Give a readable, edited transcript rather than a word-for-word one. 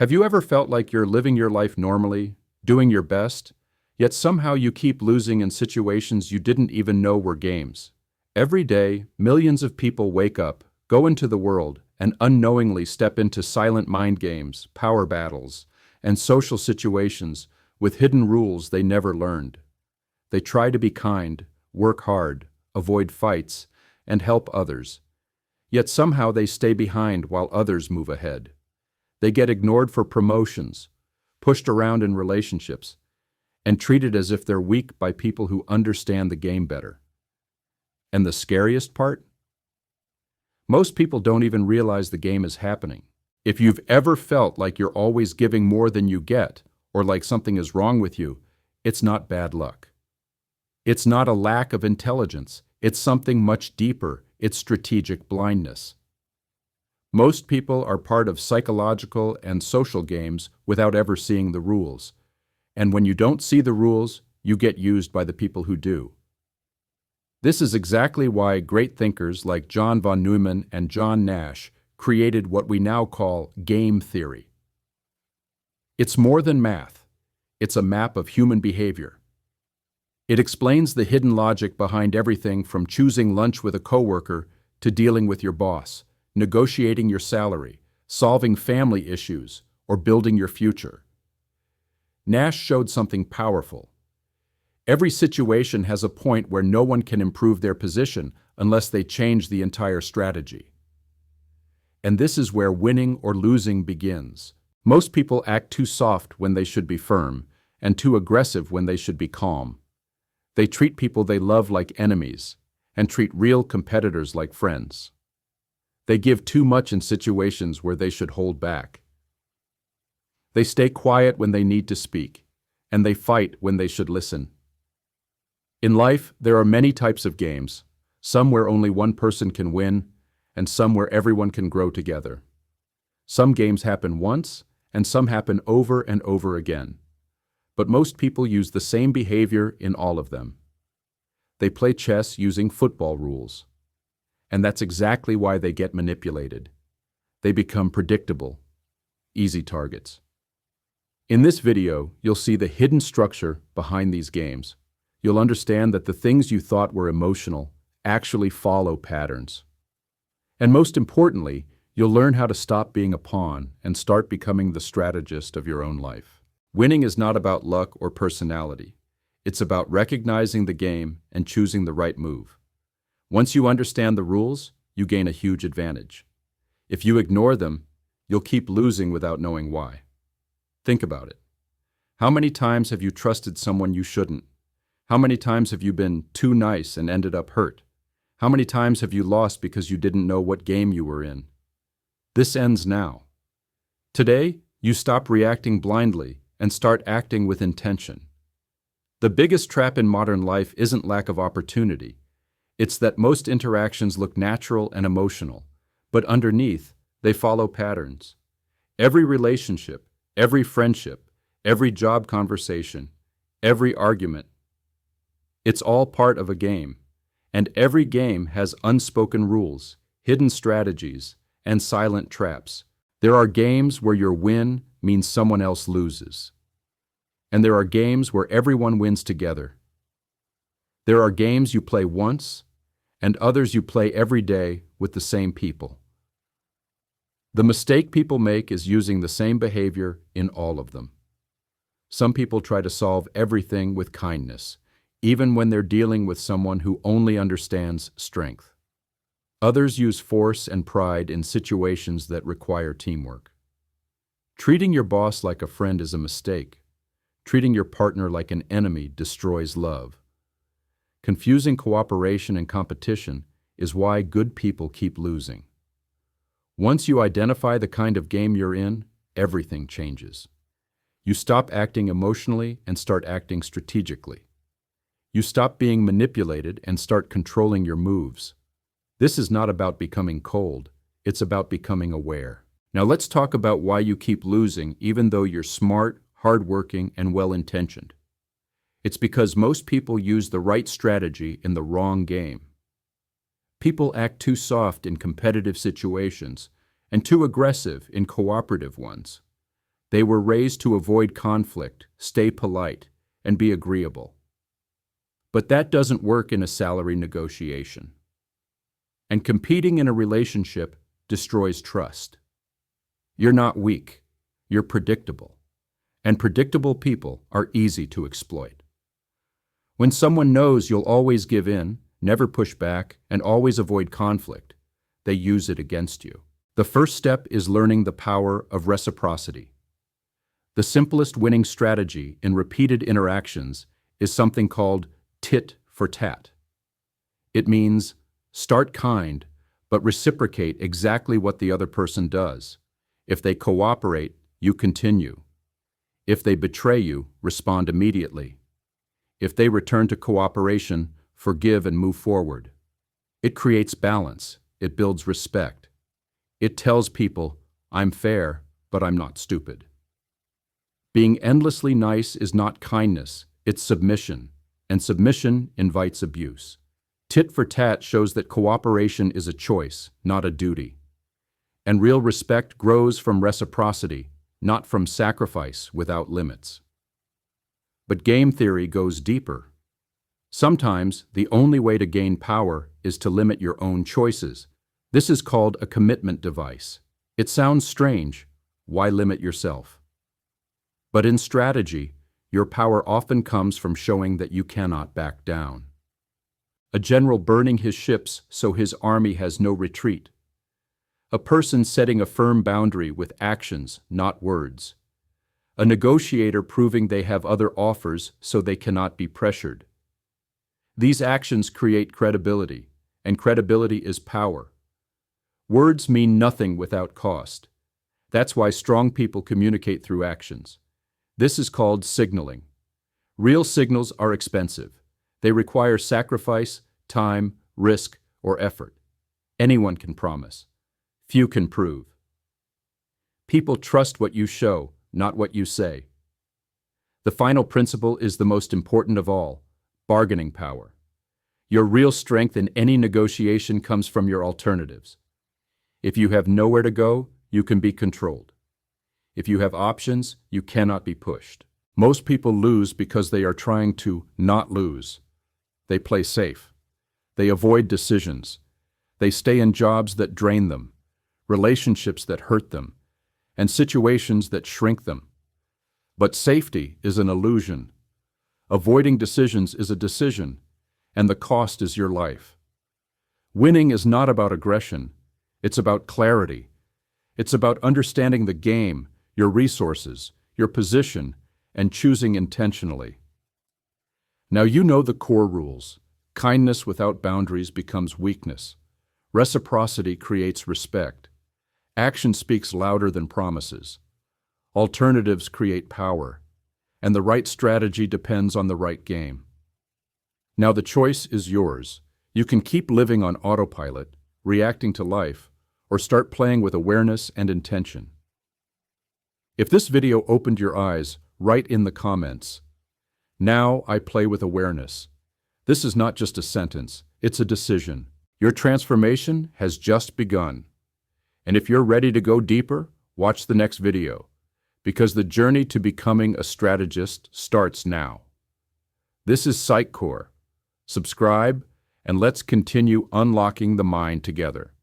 Have you ever felt like you're living your life normally, doing your best, yet somehow you keep losing in situations you didn't even know were games? Every day, millions of people wake up, go into the world, and unknowingly step into silent mind games, power battles, and social situations with hidden rules they never learned. They try to be kind, work hard, avoid fights, and help others. Yet somehow they stay behind while others move ahead. They get ignored for promotions, pushed around in relationships, and treated as if they're weak by people who understand the game better. And the scariest part? Most people don't even realize the game is happening. If you've ever felt like you're always giving more than you get, or like something is wrong with you, it's not bad luck. It's not a lack of intelligence. It's something much deeper. It's strategic blindness. Most people are part of psychological and social games without ever seeing the rules. And when you don't see the rules, you get used by the people who do. This is exactly why great thinkers like John von Neumann and John Nash created what we now call game theory. It's more than math. It's a map of human behavior. It explains the hidden logic behind everything from choosing lunch with a coworker to dealing with your boss, negotiating your salary, solving family issues, or building your future. Nash showed something powerful. Every situation has a point where no one can improve their position unless they change the entire strategy. And this is where winning or losing begins. Most people act too soft when they should be firm, and too aggressive when they should be calm. They treat people they love like enemies, and treat real competitors like friends. They give too much in situations where they should hold back. They stay quiet when they need to speak, and they fight when they should listen. In life, there are many types of games, some where only one person can win, and some where everyone can grow together. Some games happen once, and some happen over and over again. But most people use the same behavior in all of them. They play chess using football rules. And that's exactly why they get manipulated. They become predictable, easy targets. In this video, you'll see the hidden structure behind these games. You'll understand that the things you thought were emotional actually follow patterns. And most importantly, you'll learn how to stop being a pawn and start becoming the strategist of your own life. Winning is not about luck or personality. It's about recognizing the game and choosing the right move. Once you understand the rules, you gain a huge advantage. If you ignore them, you'll keep losing without knowing why. Think about it. How many times have you trusted someone you shouldn't? How many times have you been too nice and ended up hurt? How many times have you lost because you didn't know what game you were in? This ends now. Today, you stop reacting blindly and start acting with intention. The biggest trap in modern life isn't lack of opportunity. It's that most interactions look natural and emotional, but underneath, they follow patterns. Every relationship, every friendship, every job conversation, every argument, it's all part of a game. And every game has unspoken rules, hidden strategies, and silent traps. There are games where your win means someone else loses. And there are games where everyone wins together. There are games you play once, and others you play every day with the same people. The mistake people make is using the same behavior in all of them. Some people try to solve everything with kindness, even when they're dealing with someone who only understands strength. Others use force and pride in situations that require teamwork. Treating your boss like a friend is a mistake. Treating your partner like an enemy destroys love. Confusing cooperation and competition is why good people keep losing. Once you identify the kind of game you're in, everything changes. You stop acting emotionally and start acting strategically. You stop being manipulated and start controlling your moves. This is not about becoming cold, it's about becoming aware. Now let's talk about why you keep losing even though you're smart, hardworking, and well-intentioned. It's because most people use the right strategy in the wrong game. People act too soft in competitive situations and too aggressive in cooperative ones. They were raised to avoid conflict, stay polite, and be agreeable. But that doesn't work in a salary negotiation. And competing in a relationship destroys trust. You're not weak, you're predictable. And predictable people are easy to exploit. When someone knows you'll always give in, never push back, and always avoid conflict, they use it against you. The first step is learning the power of reciprocity. The simplest winning strategy in repeated interactions is something called tit for tat. It means start kind, but reciprocate exactly what the other person does. If they cooperate, you continue. If they betray you, respond immediately. If they return to cooperation, forgive and move forward. It creates balance. It builds respect. It tells people, I'm fair, but I'm not stupid. Being endlessly nice is not kindness, it's submission, and submission invites abuse. Tit for tat shows that cooperation is a choice, not a duty. And real respect grows from reciprocity, not from sacrifice without limits. But game theory goes deeper. Sometimes the only way to gain power is to limit your own choices. This is called a commitment device. It sounds strange. Why limit yourself? But in strategy, your power often comes from showing that you cannot back down. A general burning his ships so his army has no retreat. A person setting a firm boundary with actions, not words. A negotiator proving they have other offers so they cannot be pressured. These actions create credibility, and credibility is power. Words mean nothing without cost. That's why strong people communicate through actions. This is called signaling. Real signals are expensive. They require sacrifice, time, risk, or effort. Anyone can promise. Few can prove. People trust what you show, not what you say. The final principle is the most important of all, bargaining power. Your real strength in any negotiation comes from your alternatives. If you have nowhere to go, you can be controlled. If you have options, you cannot be pushed. Most people lose because they are trying to not lose. They play safe. They avoid decisions. They stay in jobs that drain them, relationships that hurt them, and situations that shrink them. But safety is an illusion. Avoiding decisions is a decision, and the cost is your life. Winning is not about aggression. It's about clarity. It's about understanding the game, your resources, your position, and choosing intentionally. Now you know the core rules. Kindness without boundaries becomes weakness. Reciprocity creates respect. Action speaks louder than promises. Alternatives create power. And the right strategy depends on the right game. Now the choice is yours. You can keep living on autopilot, reacting to life, or start playing with awareness and intention. If this video opened your eyes, write in the comments, "Now I play with awareness." This is not just a sentence, it's a decision. Your transformation has just begun. And if you're ready to go deeper, watch the next video, because the journey to becoming a strategist starts now. This is PsychCore. Subscribe, and let's continue unlocking the mind together.